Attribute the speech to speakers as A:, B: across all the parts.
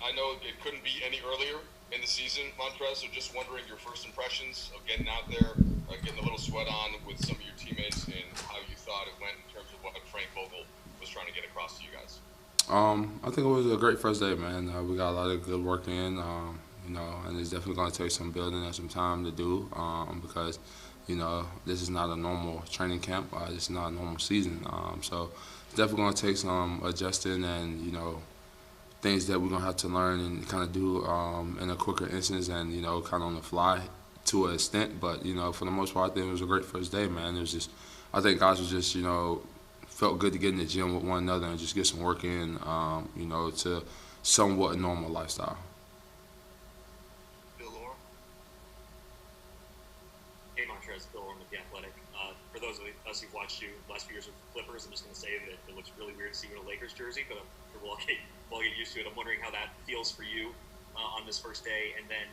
A: I know it couldn't be any earlier in the season, Montrez. So just wondering your first impressions of getting out there, getting a little sweat on with some of your teammates, and how you thought it went in terms of what Frank Vogel was trying to get across to you guys.
B: I think it was a great first day, man. We got a lot of good work in, and it's definitely going to take some building and some time to do because, this is not a normal training camp. This is not a normal season. So it's definitely going to take some adjusting and, things that we're going to have to learn and kind of do in a quicker instance and, kind of on the fly to an extent. But, for the most part, I think it was a great first day, man. It was just, I think guys was just, felt good to get in the gym with one another and just get some work in, to somewhat normal lifestyle.
C: Bill Orr.
D: Hey, Montrez, Bill Orr with The Athletic. For those of us who've watched you the last few years with the Clippers, I'm just going to say that it looks really weird to see you in a Lakers jersey, but I'm sure we'll get used to it. I'm wondering how that feels for you on this first day, and then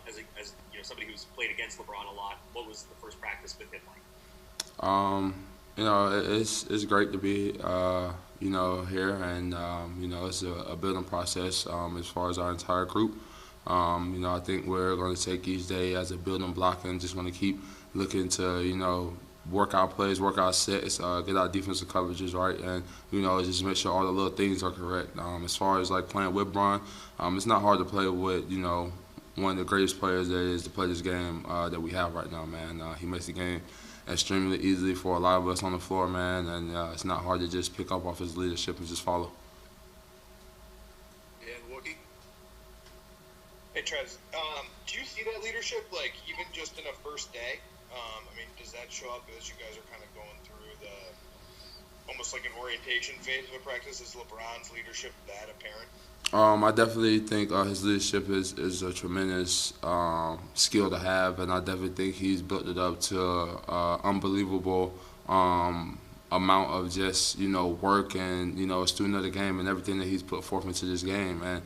D: as somebody who's played against LeBron a lot, what was the first practice with him like?
B: It's great to be here, and it's a building process as far as our entire group. I think we're going to take each day as a building block and just going to keep looking to work our plays, work our sets, get our defensive coverages right, and just make sure all the little things are correct. As far as like playing with Bron, it's not hard to play with one of the greatest players that is to play this game that we have right now, man. He makes the game extremely easily for a lot of us on the floor, man, and it's not hard to just pick up off his leadership and just follow.
C: And Wookie.
E: Hey, Trez, do you see that leadership, like, even just in a first day? I mean, does that show up as you guys are kind of going through almost like an orientation phase of a practice? Is LeBron's leadership that apparent?
B: I definitely think his leadership is a tremendous skill to have, and I definitely think he's built it up to unbelievable amount of just work and a student of the game and everything that he's put forth into this game. And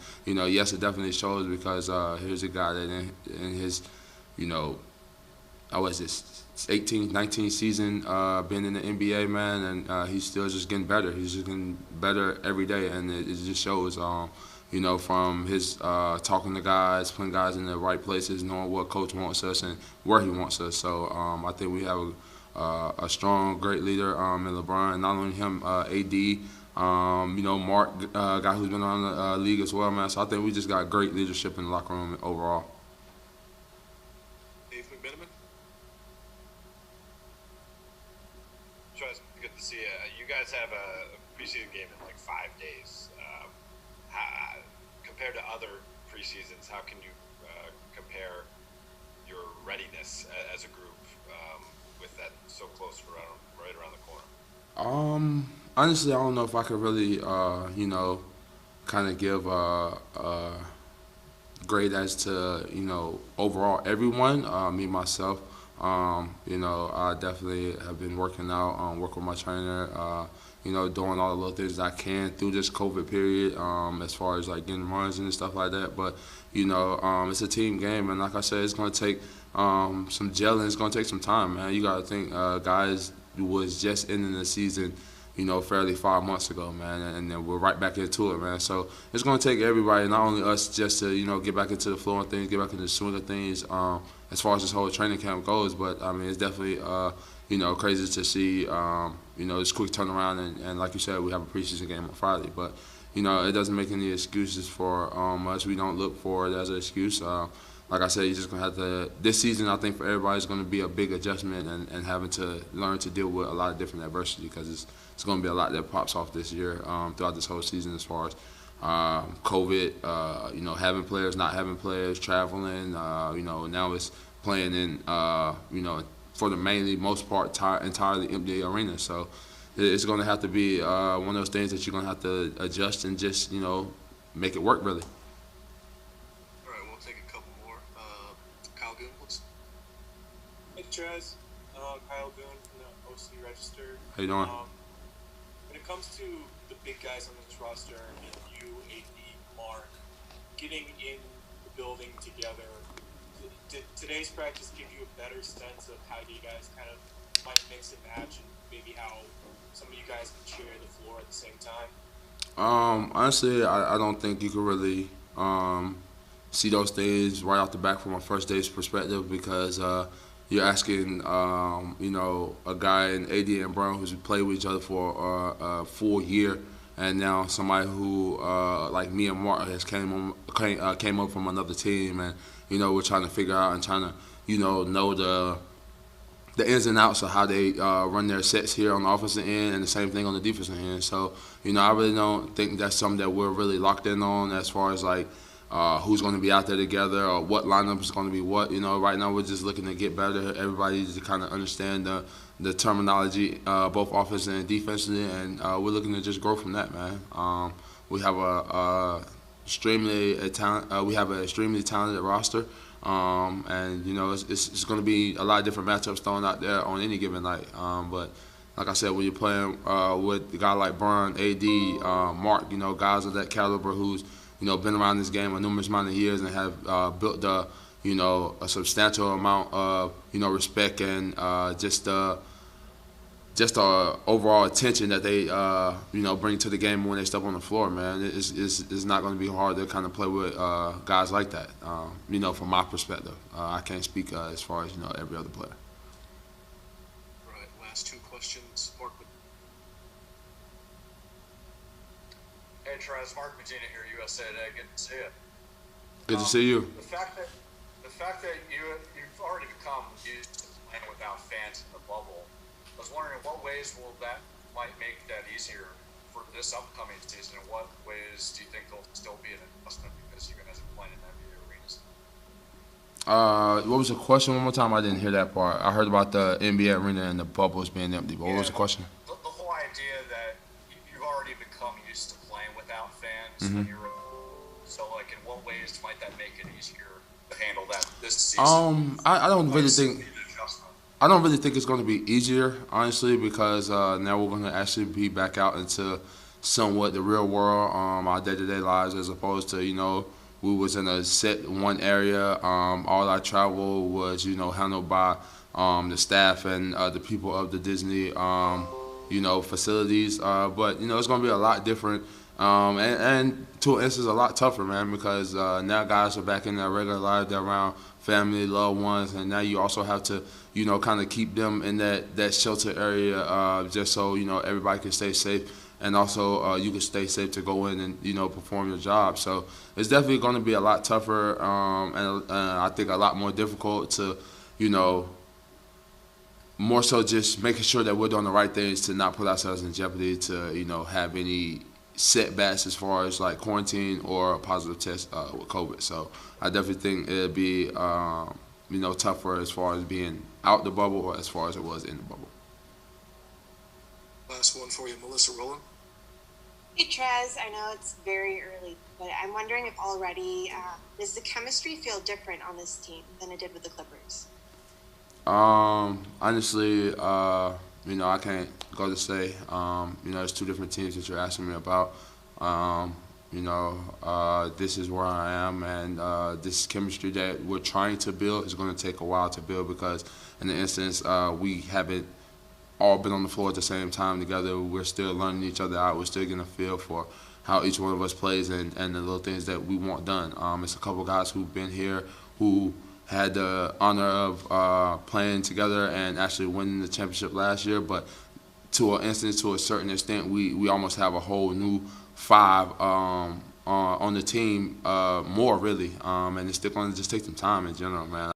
B: yes, it definitely shows because here's a guy that in his I was this 18th, 19th season being in the NBA, man, and he's still just getting better. He's just getting better every day, and it just shows. From his talking to guys, putting guys in the right places, knowing what coach wants us and where he wants us. So I think we have a strong, great leader in LeBron. Not only him, AD, Mark, guy who's been around the league as well, man. So I think we just got great leadership in the locker room overall.
C: Dave McMenamin.
F: Trez, good to see you. You guys have a preseason game in like 5 days. Compared to other preseasons, how can you compare your readiness as a group with that so close right around the corner?
B: Honestly, I don't know if I could really, kind of give a grade as to, overall everyone. Me, myself, I definitely have been working out, working with my trainer, doing all the little things I can through this COVID period, as far as like getting runs and stuff like that. But it's a team game, and like I said, it's gonna take some gelling. It's gonna take some time, man. You gotta think, guys was just ending the season, fairly 5 months ago, man, and then we're right back into it, man. So it's gonna take everybody, not only us, just to get back into the flow and things, get back into the swing of things. As far as this whole training camp goes, but I mean, it's definitely crazy to see, this quick turnaround. And like you said, we have a preseason game on Friday. But, it doesn't make any excuses for us. We don't look for it as an excuse. Like I said, you're just going to have to – this season, I think, for everybody is going to be a big adjustment and having to learn to deal with a lot of different adversity because it's going to be a lot that pops off this year throughout this whole season as far as COVID, having players, not having players, traveling, now it's playing in, for the mainly most part, entirely empty arena. So it's going to have to be one of those things that you're going to have to adjust and just, make it work really.
C: All right, we'll take a couple more. Kyle Goon,
G: Hey, Trez. Kyle Goon from the OC Register.
B: How you doing?
G: When it comes to the big guys on this roster, you, AD, Mark, getting in the building together, did today's practice give you a better sense of how you guys kind of might mix and match and maybe how some of you guys can share the floor at the same time?
B: Honestly, I don't think you could really see those things right off the back from a first day's perspective because you're asking, a guy in AD and Brown who's played with each other for a full year, and now somebody who, like me and Mark, has came up from another team, and we're trying to figure out and trying to, know the ins and outs of how they run their sets here on the offensive end, and the same thing on the defensive end. So, I really don't think that's something that we're really locked in on as far as like who's going to be out there together or what lineup is going to be what. Right now we're just looking to get better. Everybody to kind of understand the terminology, both offensively and defensively, and we're looking to just grow from that, man. We have an extremely talented roster. And it's going to be a lot of different matchups thrown out there on any given night. But like I said, when you're playing with a guy like Bron, AD, Mark, guys of that caliber who's been around this game a numerous amount of years and have built a substantial amount of respect and just the overall attention that they bring to the game when they step on the floor, man. It's not going to be hard to kind of play with guys like that. From my perspective, I can't speak as far as every other player.
C: Right. Last two questions, Mark.
H: Hey, Trez, Mark Medina here, USA Today. Good to see you.
B: Good to see you.
H: The fact that you've already become used to playing without fans in the bubble, I was wondering in what ways might make that easier for this upcoming season, and what ways do you think there'll still be an adjustment because you guys are playing in NBA arenas?
B: What was the question one more time? I didn't hear that part. I heard about the NBA arena and the bubbles being empty, but what was the question?
H: The whole idea that you've already become used to playing without fans
B: Mm-hmm.
H: when so like in what ways might that make it easier to handle that this season?
B: I don't really think it's going to be easier, honestly, because now we're going to actually be back out into somewhat the real world, our day-to-day lives, as opposed to, we was in a set one area. All our travel was, handled by the staff and the people of the Disney, facilities. But, it's going to be a lot different. And to an instance, a lot tougher, man, because now guys are back in their regular life. They're around family, loved ones, and now you also have to, kind of keep them in that shelter area just so, everybody can stay safe. And also you can stay safe to go in and, perform your job. So it's definitely going to be a lot tougher and I think a lot more difficult to, more so just making sure that we're doing the right things to not put ourselves in jeopardy to, have any setbacks as far as like quarantine or a positive test with COVID. So I definitely think it'd be, tougher as far as being out the bubble or as far as it was in the bubble.
C: Last one for you, Melissa Rowland.
I: Hey Trez, I know it's very early, but I'm wondering if already does the chemistry feel different on this team than it did with the Clippers?
B: Honestly, I can't go to say. It's two different teams that you're asking me about. This is where I am, and this chemistry that we're trying to build is going to take a while to build because, in the instance, we haven't all been on the floor at the same time together. We're still learning each other out. We're still getting a feel for how each one of us plays and the little things that we want done. It's a couple guys who've been here who had the honor of playing together and actually winning the championship last year, but to a certain extent, we almost have a whole new five on the team, more really, and it's still going to just take some time in general, man.